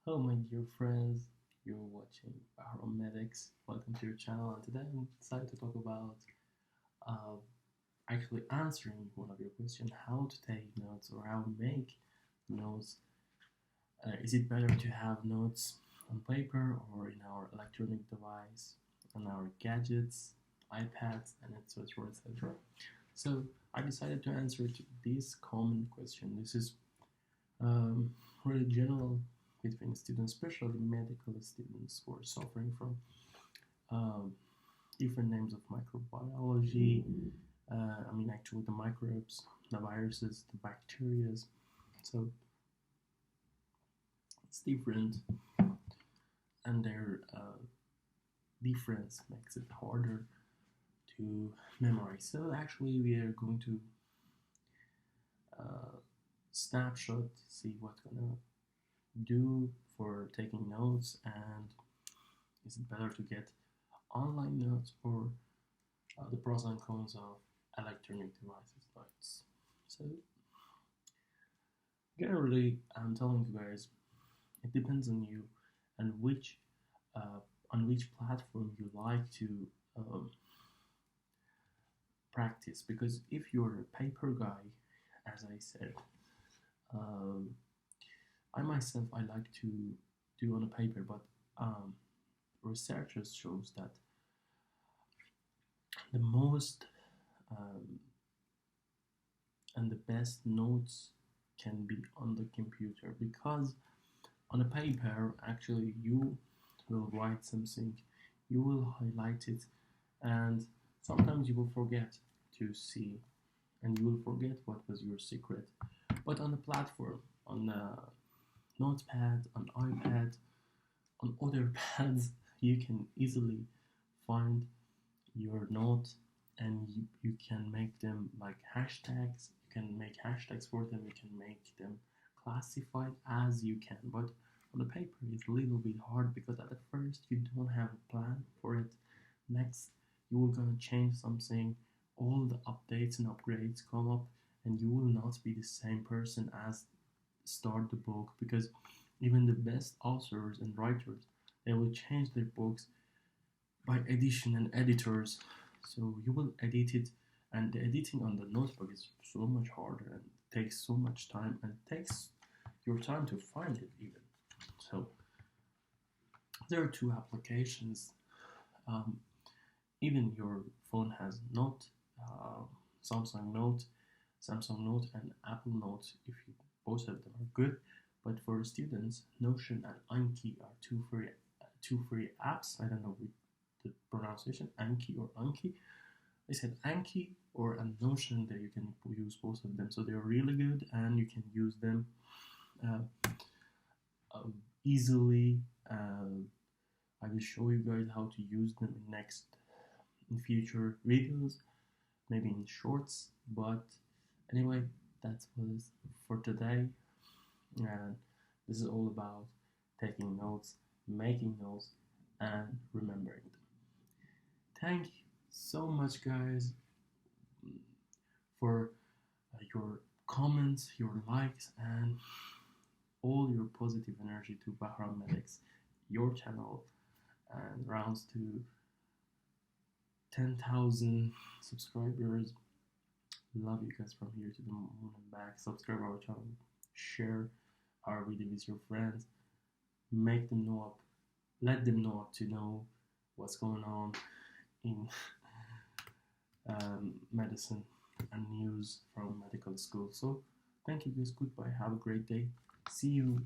Hello, my dear friends. You're watching BAHRAM Medics. Welcome to your channel. And today I'm excited to talk about uh, actually answering one of your questions: how to take notes or how to make notes. Is it better to have notes on paper or in our electronic device, on our gadgets, iPads, and etc. etc. So I decided to answer to this common question. This is um, really general between students, especially medical students who are suffering from um, different names of microbiology. Actually, the microbes, the viruses, the bacteria. So it's different, and their difference makes it harder to memorize. So actually, we are going to uh, snapshot, see what's gonna do for taking notes, and is it better to get online notes or the pros and cons of electronic devices notes. So generally, I'm telling you guys, it depends on you and uh, on which platform you like to um, practice. Because if you're a paper guy, as I said, um, I myself I like to do on a paper, but researchers shows that the most um, and the best notes can be on the computer, because on a paper actually you will write something, you will highlight it, and sometimes you will forget to see, and you will forget what was your secret. But on a platform, on a notepad, on iPad, on other pads, you can easily find your note, and you can make them like hashtags. You can make hashtags for them, you can make them classified as you can. But on the paper it's a little bit hard, because at the first you don't have a plan for it. Next, you are gonna change something, all the updates and upgrades come up, and you will not be the same person as start the book, because even the best authors and writers, they will change their books by edition and editors. So you will edit it, and the editing on the notebook is so much harder and takes so much time, and takes your time to find it even. So there are two applications. Um, Even your phone has Note, uh, Samsung Note, Samsung Note, and Apple Note. If you both of them are good, but for students, Notion and Anki are two free apps. I don't know the pronunciation, Anki or Anki. I said Anki or a Notion, that you can use both of them. So they're really good, and you can use them uh, easily. I will show you guys how to use them in future videos, maybe in shorts. But anyway, that was for today, and this is all about taking notes, making notes, and remembering them. Thank you so much, guys, for your comments, your likes, and all your positive energy to Bahram Medics, your channel, and rounds to 10,000 subscribers. Love you guys from here to the moon and back. Subscribe our channel, share our video with your friends, make them know up, let them know up to know what's going on in medicine and news from medical school. So thank you guys, goodbye, have a great day, see you.